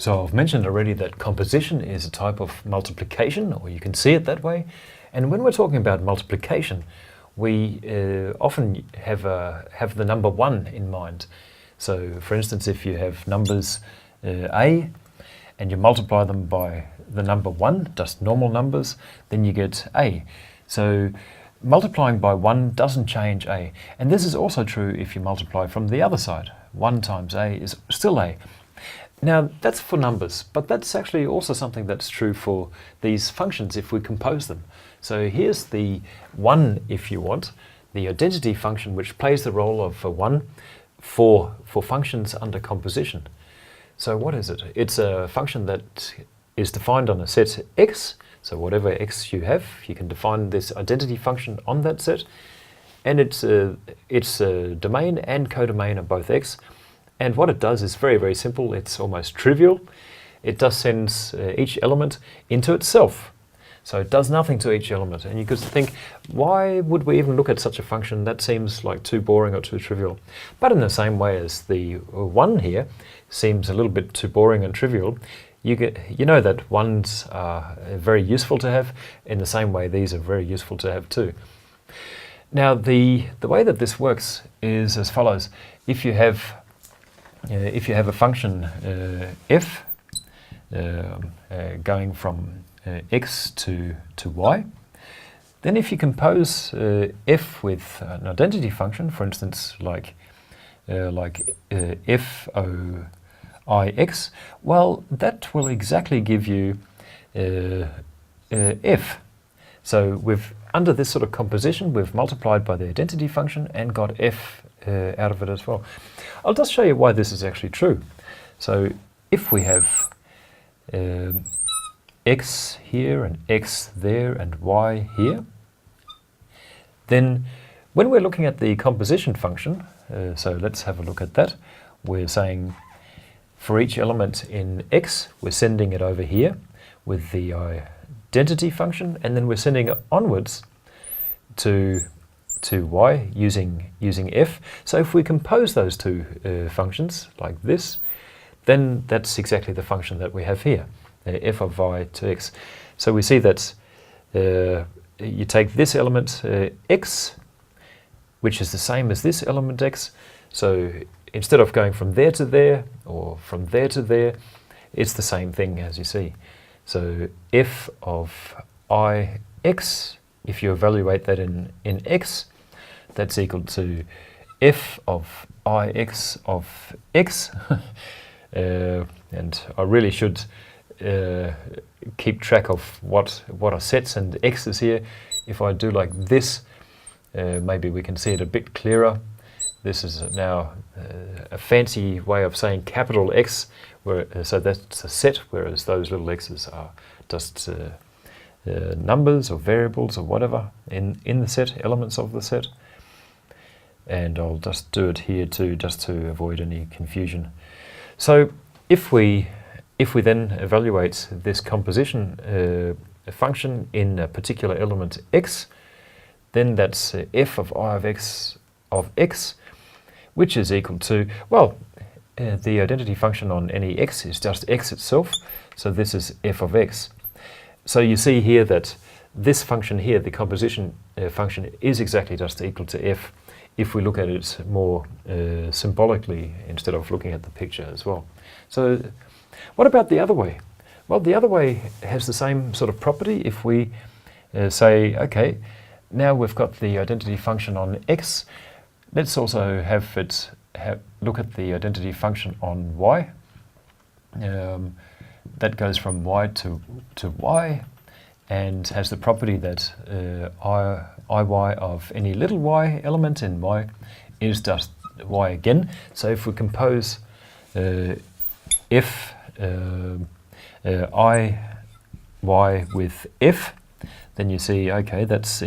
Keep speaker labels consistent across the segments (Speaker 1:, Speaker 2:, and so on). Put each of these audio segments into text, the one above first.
Speaker 1: So I've mentioned already that composition is a type of multiplication, or you can see it that way. And when we're talking about multiplication, we often have the number 1 in mind. So for instance, if you have numbers a, and you multiply them by the number 1, just normal numbers, then you get a. So multiplying by 1 doesn't change a. And this is also true if you multiply from the other side. 1 times a is still a. Now that's for numbers, but that's actually also something that's true for these functions if we compose them. So here's the 1, if you want, the identity function which plays the role of a 1 for functions under composition. So what is it? It's a function that is defined on a set X. So whatever X you have, you can define this identity function on that set. And its domain and codomain are both X. And what it does is very, very simple. It's almost trivial. It just sends each element into itself. So it does nothing to each element. And you could think, why would we even look at such a function? That seems like too boring or too trivial. But in the same way as the 1 here seems a little bit too boring and trivial, you know that 1s are very useful to have. In the same way, these are very useful to have too. Now, the way that this works is as follows. If you have a function f going from x to y, then if you compose f with an identity function, for instance, like f o I x, well, that will exactly give you f. So under this sort of composition, we've multiplied by the identity function and got f out of it as well. I'll just show you why this is actually true. So if we have x here and x there and y here, then when we're looking at the composition function, so let's have a look at that. We're saying for each element in x, we're sending it over here with the identity function, and then we're sending it onwards to y using f. So if we compose those two functions like this, then that's exactly the function that we have here, f of y to x. So we see that you take this element x, which is the same as this element x. So instead of going from there to there or from there to there, it's the same thing as you see. So f of I x, if you evaluate that in x, that's equal to f of I x of x. And I really should keep track of what are sets and x's here. If I do like this, maybe we can see it a bit clearer. This is now a fancy way of saying capital X, so that's a set, whereas those little x's are just numbers or variables or whatever in the set, elements of the set. And I'll just do it here too, just to avoid any confusion. So if we then evaluate this composition function in a particular element x, then that's f of I of x, which is equal to, well, the identity function on any x is just x itself, so this is f of x. So you see here that this function here, the composition function, is exactly just equal to f if we look at it more symbolically instead of looking at the picture as well. So what about the other way? Well, the other way has the same sort of property. If we say, okay, now we've got the identity function on x, let's also look at the identity function on y. That goes from y to y and has the property that iy of any little y element in y is just y again. So if we compose f I y with f, then you see, okay, that's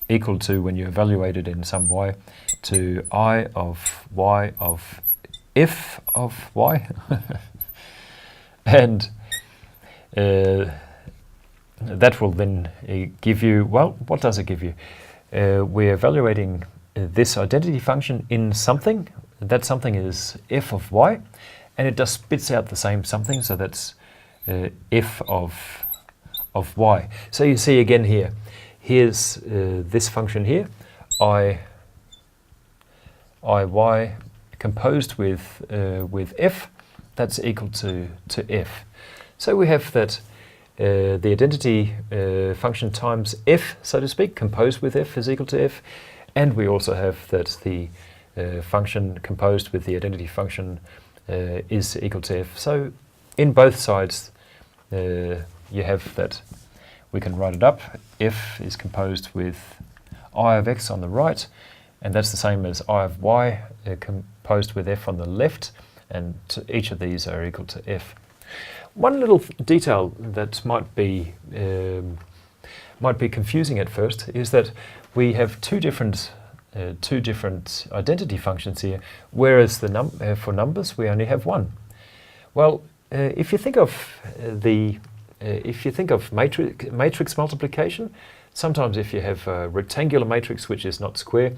Speaker 1: equal to, when you evaluate it in some y, to I of y of f of y. And that will then give you, well, what does it give you? We're evaluating this identity function in something. That something is f of y. and it just spits out the same something, so that's f of y. So you see again here, here's this function here, iy composed with f, that's equal to f. So we have that the identity function times f, so to speak, composed with f is equal to f, and we also have that the function composed with the identity function is equal to f. So in both sides you have that we can write it up. F is composed with I of x on the right, and that's the same as I of y composed with f on the left, and each of these are equal to f. One little detail that might be confusing at first is that we have two different identity functions here, whereas the for numbers we only have one. Well, if you think of matrix multiplication, sometimes if you have a rectangular matrix which is not square,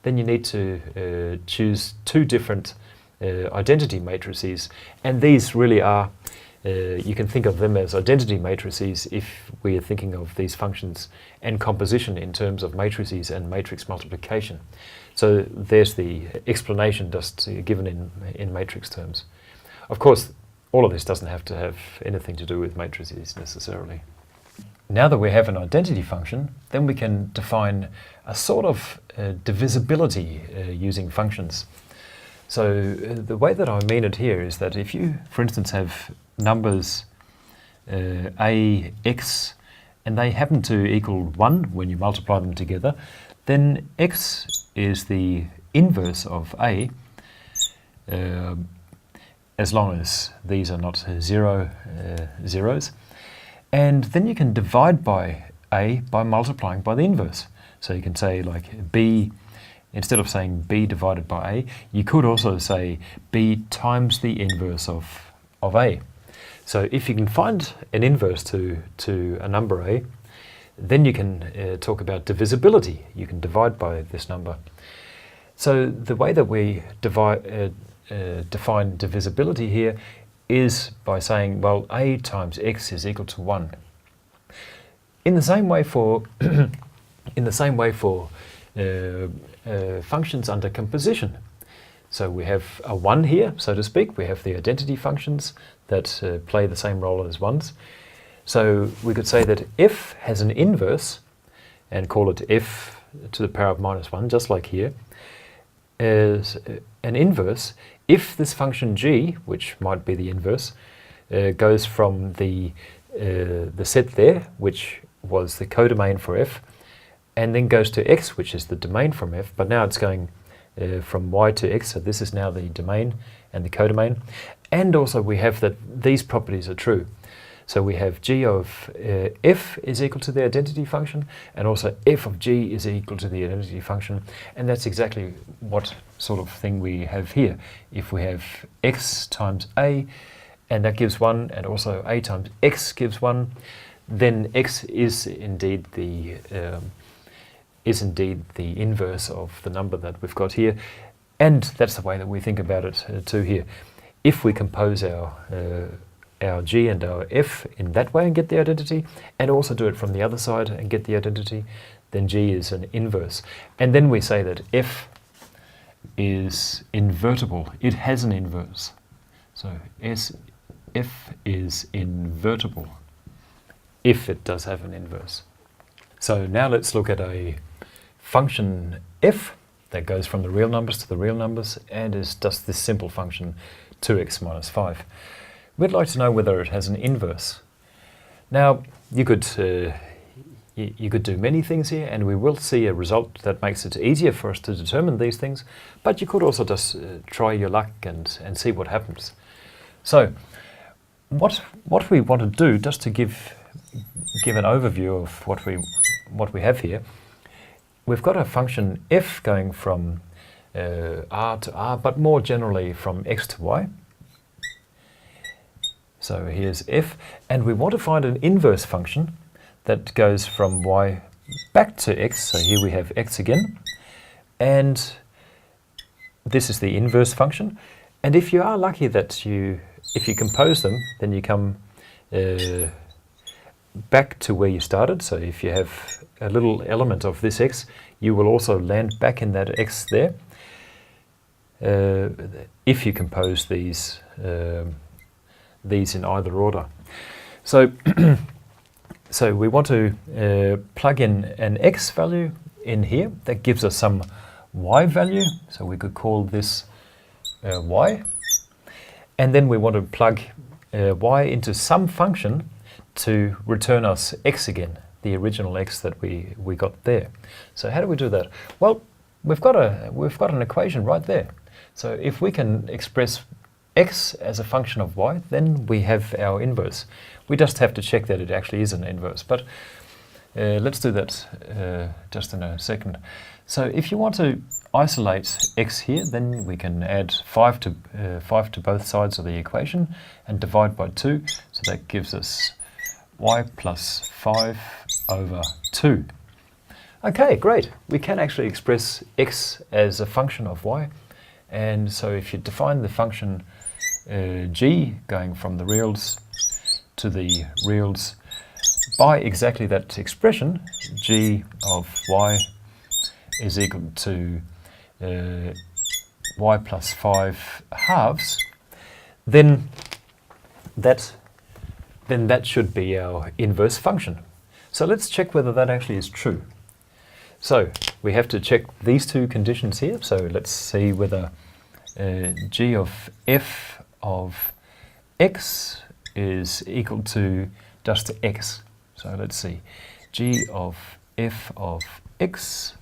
Speaker 1: then you need to choose two different identity matrices, and these really are, you can think of them as identity matrices if we are thinking of these functions and composition in terms of matrices and matrix multiplication. So there's the explanation just given in matrix terms. Of course, all of this doesn't have to have anything to do with matrices necessarily. Now that we have an identity function, then we can define a sort of divisibility using functions. So the way that I mean it here is that if you, for instance, have numbers a, x, and they happen to equal 1 when you multiply them together, then x is the inverse of a, as long as these are not zeros. And then you can divide by a by multiplying by the inverse. So you can say like b, instead of saying b divided by a, you could also say b times the inverse of a. So if you can find an inverse to a number a, then you can talk about divisibility. You can divide by this number. So the way that we define divisibility here is by saying, well, a times x is equal to 1. In the same way for functions under composition. So we have a 1 here, so to speak. We have the identity functions that play the same role as 1s. So we could say that f has an inverse, and call it f to the power of minus 1, just like here, as an inverse if this function g, which might be the inverse, goes from the set there, which was the codomain for f, and then goes to x, which is the domain from f, but now it's going from y to x, so this is now the domain and the codomain. And also we have that these properties are true. So we have g of f is equal to the identity function, and also f of g is equal to the identity function, and that's exactly what sort of thing we have here. If we have x times a, and that gives 1, and also a times x gives 1, then x is indeed the inverse of the number that we've got here, and that's the way that we think about it too here. If we compose our g and our f in that way and get the identity, and also do it from the other side and get the identity, then g is an inverse. And then we say that f is invertible. It has an inverse. So f is invertible if it does have an inverse. So now let's look at a function f that goes from the real numbers to the real numbers and is just this simple function 2x minus 5. We'd like to know whether it has an inverse. Now, you could do many things here, and we will see a result that makes it easier for us to determine these things, but you could also just try your luck and see what happens. So, what we want to do, just to give an overview of what we have here, we've got a function f going from r to r, but more generally from x to y. So here's f, and we want to find an inverse function that goes from y back to x. So here we have x again, and this is the inverse function. And if you are lucky that if you compose them, then you come back to where you started. So if you have a little element of this x, you will also land back in that x there. If you compose these in either order. So, so we want to plug in an x value in here that gives us some y value. So we could call this y. And then we want to plug y into some function to return us x again, the original x that we got there. So how do we do that? Well, we've got an equation right there. So if we can express x as a function of y, then we have our inverse. We just have to check that it actually is an inverse, but let's do that just in a second. So if you want to isolate x here, then we can add 5 to both sides of the equation and divide by 2. So that gives us y plus 5 over 2. Okay, great. We can actually express x as a function of y. And so if you define the function g going from the reals to the reals by exactly that expression, g of y is equal to y plus 5 halves, then that should be our inverse function. So let's check whether that actually is true. So we have to check these two conditions here. So let's see whether g of f of x is equal to just x. So let's see, g of f of x,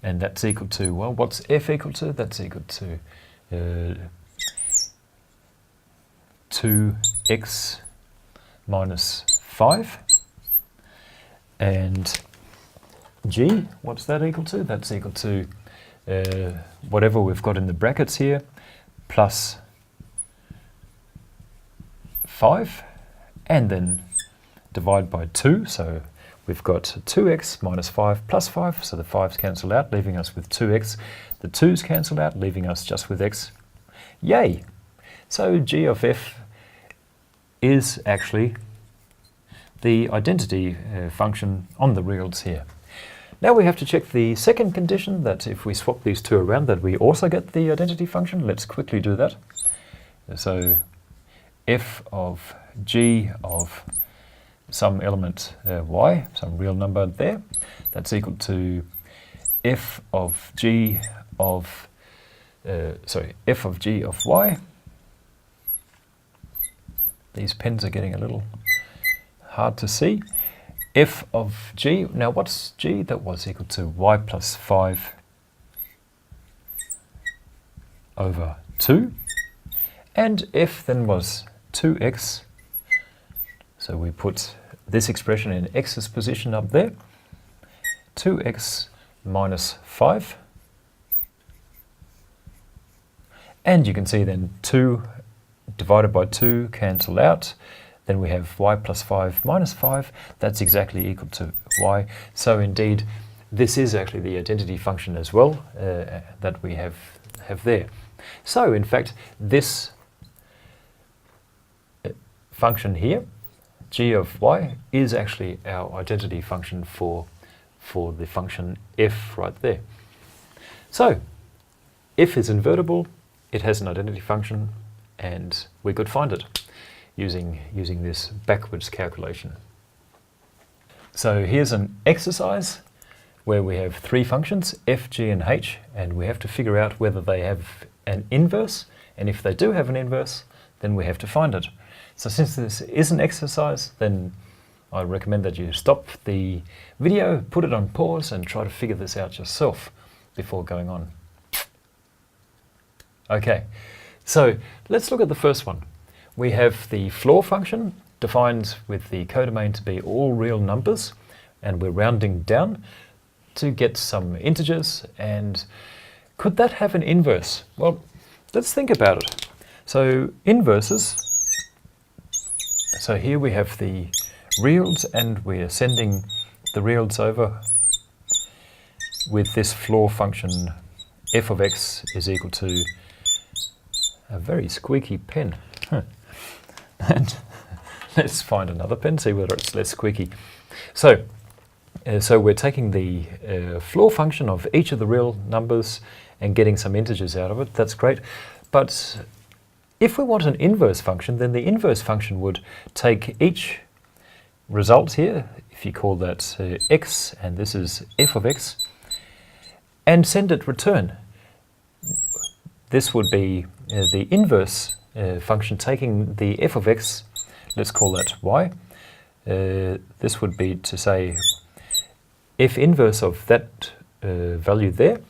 Speaker 1: and that's equal to, well, what's f equal to? That's equal to 2x minus 5. And g, what's that equal to? That's equal to whatever we've got in the brackets here, plus 5, and then divide by 2. So we've got 2x minus 5 plus 5, so the 5's cancel out, leaving us with 2x. The 2's cancel out, leaving us just with x. Yay! So g of f is actually the identity function on the reals here. Now we have to check the second condition, that if we swap these two around, that we also get the identity function. Let's quickly do that. So f of g of some element y, some real number there, that's equal to f of g of f of g of y. These pens are getting a little hard to see. F of g, now what's g? That was equal to y plus 5 over 2. And f then was 2x. So we put this expression in x's position up there. 2x minus 5. And you can see then 2 divided by 2 cancel out. Then we have y plus 5 minus 5. That's exactly equal to y. So indeed, this is actually the identity function as well that we have there. So in fact, this function here, g of y, is actually our identity function for the function f right there. So if is invertible, it has an identity function, and we could find it using this backwards calculation. So here's an exercise where we have three functions, f, g, and h, and we have to figure out whether they have an inverse, and if they do have an inverse, then we have to find it. So since this is an exercise, then I recommend that you stop the video, put it on pause, and try to figure this out yourself before going on. Okay, so let's look at the first one. We have the floor function defined with the codomain to be all real numbers, and we're rounding down to get some integers. And could that have an inverse? Well, let's think about it. So inverses, so here we have the reals, and we're sending the reals over with this floor function f of x is equal to a very squeaky pen. And let's find another pen, see whether it's less squeaky. So we're taking the floor function of each of the real numbers and getting some integers out of it. That's great. But if we want an inverse function, then the inverse function would take each result here, if you call that x, and this is f of x, and send it return. This would be the inverse function taking the f of x, let's call that y. This would be to say f inverse of that value there,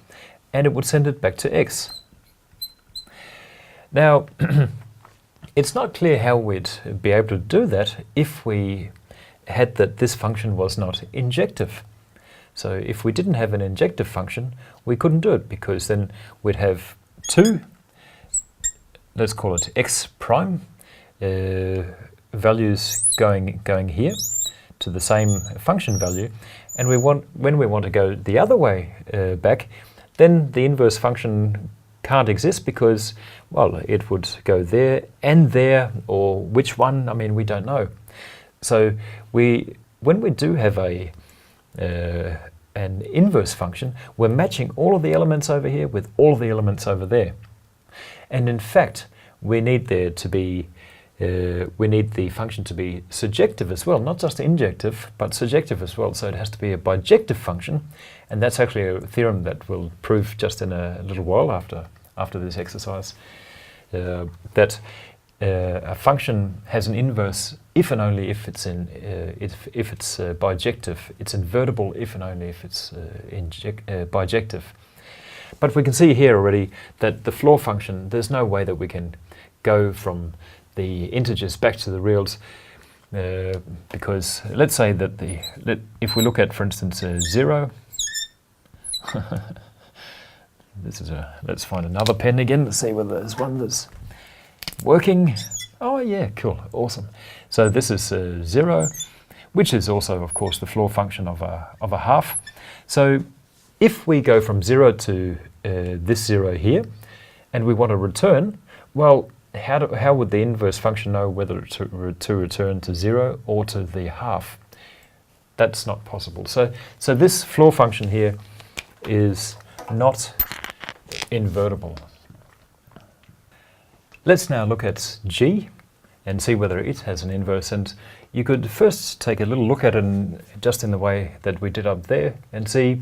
Speaker 1: and it would send it back to x. Now, it's not clear how we'd be able to do that if we had that this function was not injective. So if we didn't have an injective function, we couldn't do it, because then we'd have two, let's call it x prime, values going here to the same function value, and when we want to go the other way back, then the inverse function can't exist, because, well, it would go there and there, or which one, I mean, we don't know. So when we do have an inverse function, we're matching all of the elements over here with all of the elements over there. And in fact, we need there to be we need the function to be surjective as well, not just injective, but surjective as well. So it has to be a bijective function, and that's actually a theorem that we'll prove just in a little while after this exercise. That a function has an inverse if and only if it's bijective. It's invertible if and only if it's bijective. But we can see here already that the floor function, there's no way that we can go from the integers back to the reals, because let's say that if we look at, for instance, 0, let's find another pen again to see whether there's one that's working. Oh yeah, cool, awesome. So this is 0, which is also, of course, the floor function of a half. So if we go from 0 to this 0 here, and we want to return, well, how would the inverse function know whether to return to 0 or to the half? That's not possible. So this floor function here is not invertible. Let's now look at G and see whether it has an inverse. And you could first take a little look at it just in the way that we did up there and see,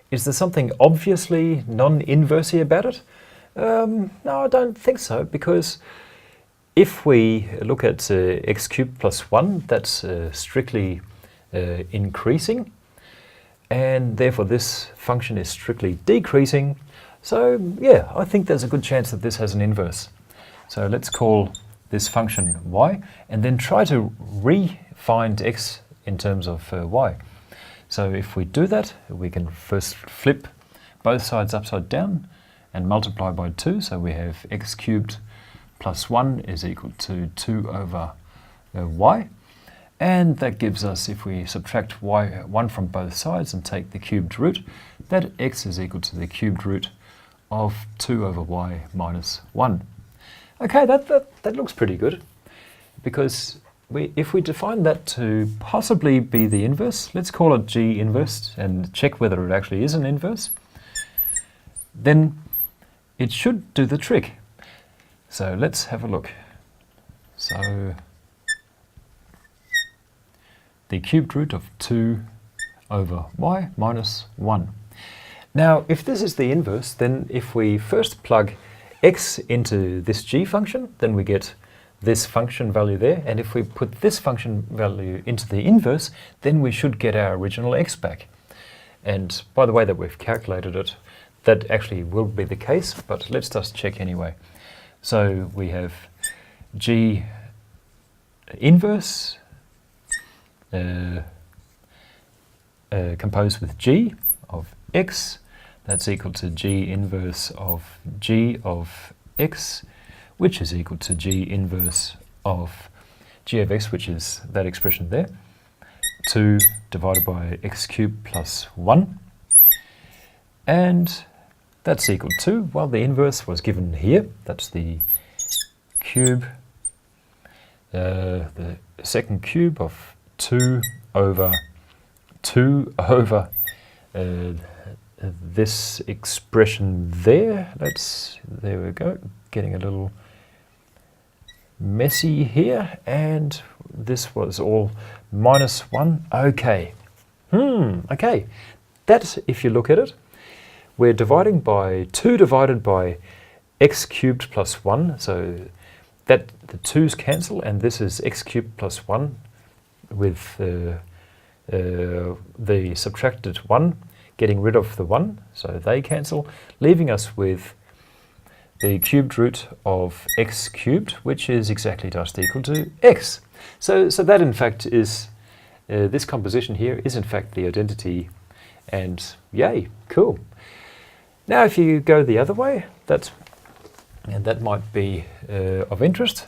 Speaker 1: is there something obviously non-inversey about it? No, I don't think so, because if we look at x cubed plus 1, that's strictly increasing, and therefore this function is strictly decreasing. So yeah, I think there's a good chance that this has an inverse. So let's call this function y, and then try to re-find x in terms of y. So if we do that, we can first flip both sides upside down and multiply by 2. So we have x cubed plus 1 is equal to 2 over y. And that gives us, if we subtract y 1 from both sides and take the cubed root, that x is equal to the cubed root of 2 over y minus 1. Okay, that looks pretty good, because if we define that to possibly be the inverse, let's call it G inverse and check whether it actually is an inverse, then it should do the trick. So let's have a look. So the cubed root of 2 over y minus 1. Now, if this is the inverse, then if we first plug x into this g function, then we get this function value there, and if we put this function value into the inverse, then we should get our original x back. And by the way that we've calculated it, that actually will be the case, but let's just check anyway. So we have g inverse composed with g of x, that's equal to g inverse of g of x, which is equal to g inverse of g of x, which is that expression there, 2 divided by x cubed plus 1. And That's equal to, well, the inverse was given here. That's the cube, the second cube of 2 over 2 over this expression there. There we go, getting a little messy here, and this was all minus 1. Okay. Okay. That, if you look at it, we're dividing by 2 divided by x cubed plus 1, so that the 2's cancel, and this is x cubed plus 1 with the subtracted 1, getting rid of the 1, so they cancel, leaving us with the cubed root of x cubed, which is exactly just equal to x. So that in fact is, this composition here is in fact the identity, and yay, cool. Now if you go the other way, that might be of interest.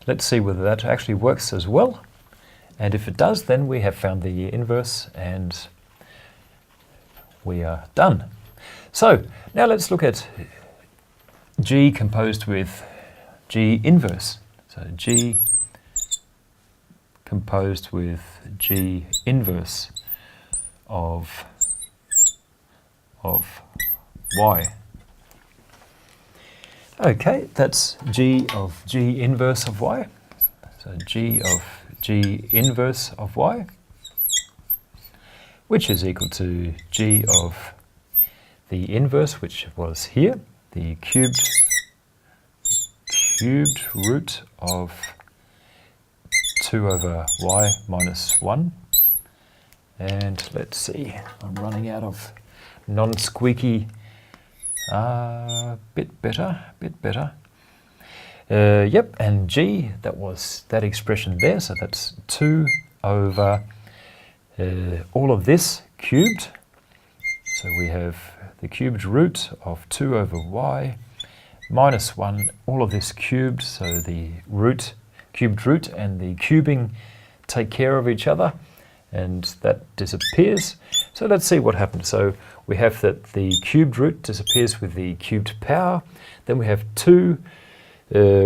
Speaker 1: Let's see whether that actually works as well. And if it does, then we have found the inverse and we are done. So now let's look at G composed with G inverse. So G composed with G inverse of Y. Okay, that's G of G inverse of Y. So G of G inverse of Y, which is equal to G of the inverse, which was here, the cubed root of 2 over Y minus 1. And let's see, I'm running out of non-squeaky, bit better. Yep, and G, that was that expression there, so that's 2 over all of this cubed. So we have the cubed root of 2 over Y minus 1, all of this cubed, so the cubed root and the cubing take care of each other, and that disappears. So let's see what happens. So we have that the cubed root disappears with the cubed power, then we have 2,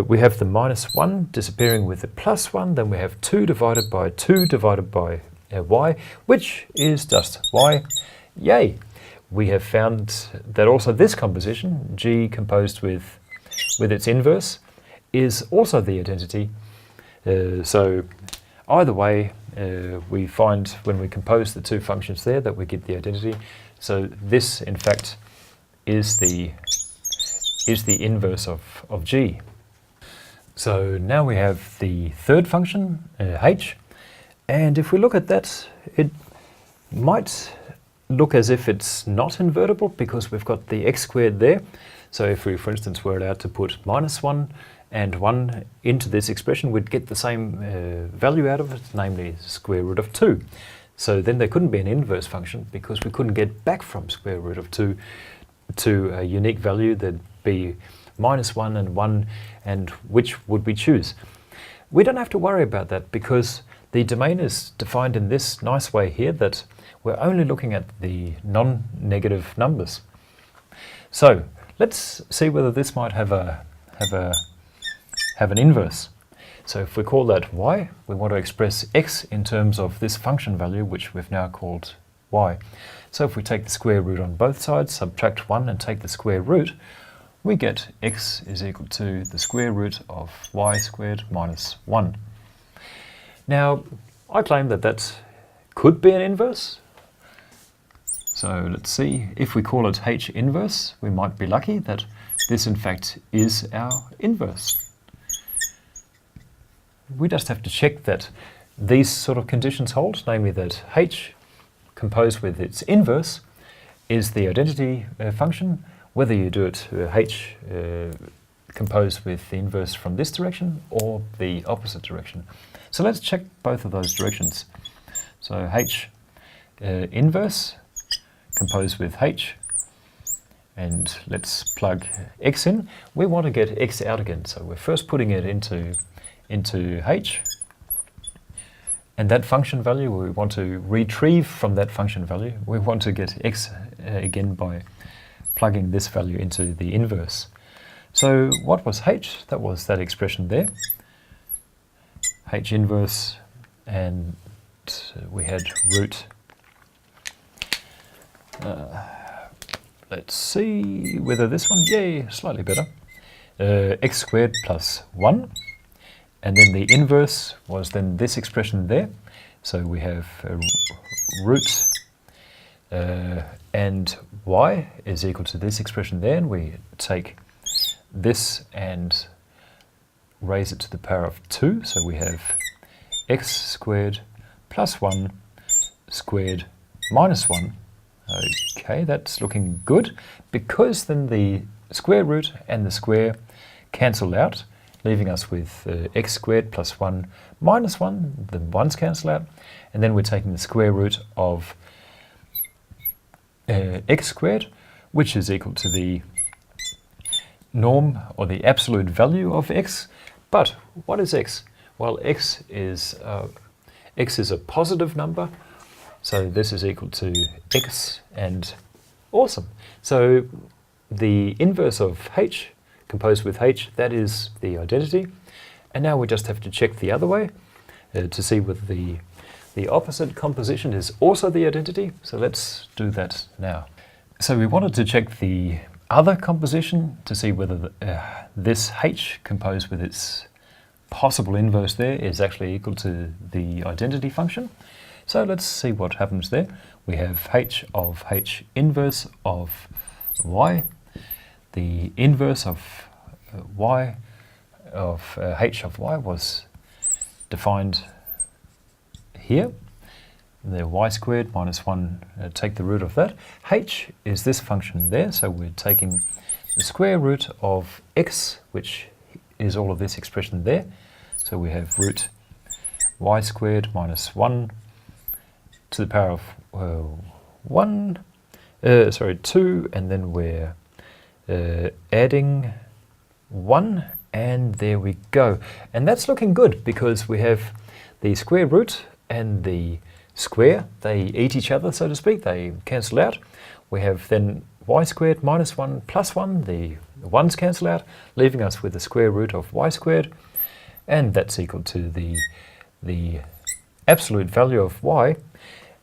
Speaker 1: we have the minus 1 disappearing with the plus 1, then we have 2 divided by 2 divided by Y, which is just Y. Yay! We have found that also this composition, G composed with its inverse, is also the identity. So either way, we find when we compose the two functions there that we get the identity. So this, in fact, is the inverse of G. So now we have the third function, h, and if we look at that, it might look as if it's not invertible because we've got the x squared there. So if we, for instance, were allowed to put minus 1 and 1 into this expression, we'd get the same value out of it, namely square root of 2. So then there couldn't be an inverse function because we couldn't get back from square root of 2 to a unique value. There'd be minus 1 and 1, and which would we choose? We don't have to worry about that because the domain is defined in this nice way here that we're only looking at the non-negative numbers. So let's see whether this might have an inverse. So if we call that y, we want to express x in terms of this function value, which we've now called y. So if we take the square root on both sides, subtract 1 and take the square root, we get x is equal to the square root of y squared minus 1. Now, I claim that that could be an inverse. So let's see, if we call it h inverse, we might be lucky that this in fact is our inverse. We just have to check that these sort of conditions hold, namely that h composed with its inverse is the identity function, whether you do it h composed with the inverse from this direction or the opposite direction. So let's check both of those directions. So h inverse composed with h, and let's plug x in. We want to get x out again, so we're first putting it into h, and that function value we want to retrieve from that function value. We want to get x again by plugging this value into the inverse. So what was h? That was that expression there. H inverse, and we had root. Let's see whether this one, yay, slightly better. X squared plus 1. And then the inverse was then this expression there. So we have root and y is equal to this expression there. And we take this and raise it to the power of 2. So we have x squared plus 1 squared minus 1. Okay, that's looking good, because then the square root and the square cancel out, leaving us with x squared plus 1 minus 1. The 1's cancel out. And then we're taking the square root of x squared, which is equal to the norm or the absolute value of x. But what is x? Well, x is a positive number. So this is equal to x, and awesome. So the inverse of h, composed with h, that is the identity. And now we just have to check the other way to see whether the opposite composition is also the identity. So let's do that now. So we wanted to check the other composition to see whether this h composed with its possible inverse there is actually equal to the identity function. So let's see what happens there. We have h of h inverse of y. The inverse of y of h of y was defined here. The y squared minus 1, take the root of that. H is this function there, so we're taking the square root of x, which is all of this expression there. So we have root y squared minus 1 to the power of 2, and then we're adding 1, and there we go. And that's looking good, because we have the square root and the square, they eat each other, so to speak, they cancel out. We have then y squared minus 1 plus 1, the 1's cancel out, leaving us with the square root of y squared, and that's equal to the absolute value of y.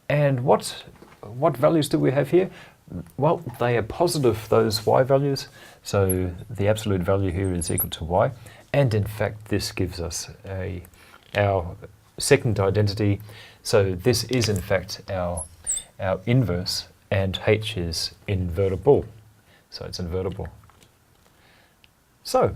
Speaker 1: And what values do we have here? Well, they are positive, those y values, so the absolute value here is equal to y, and in fact this gives us our second identity. So this is in fact our inverse, and h is invertible, so it's invertible. So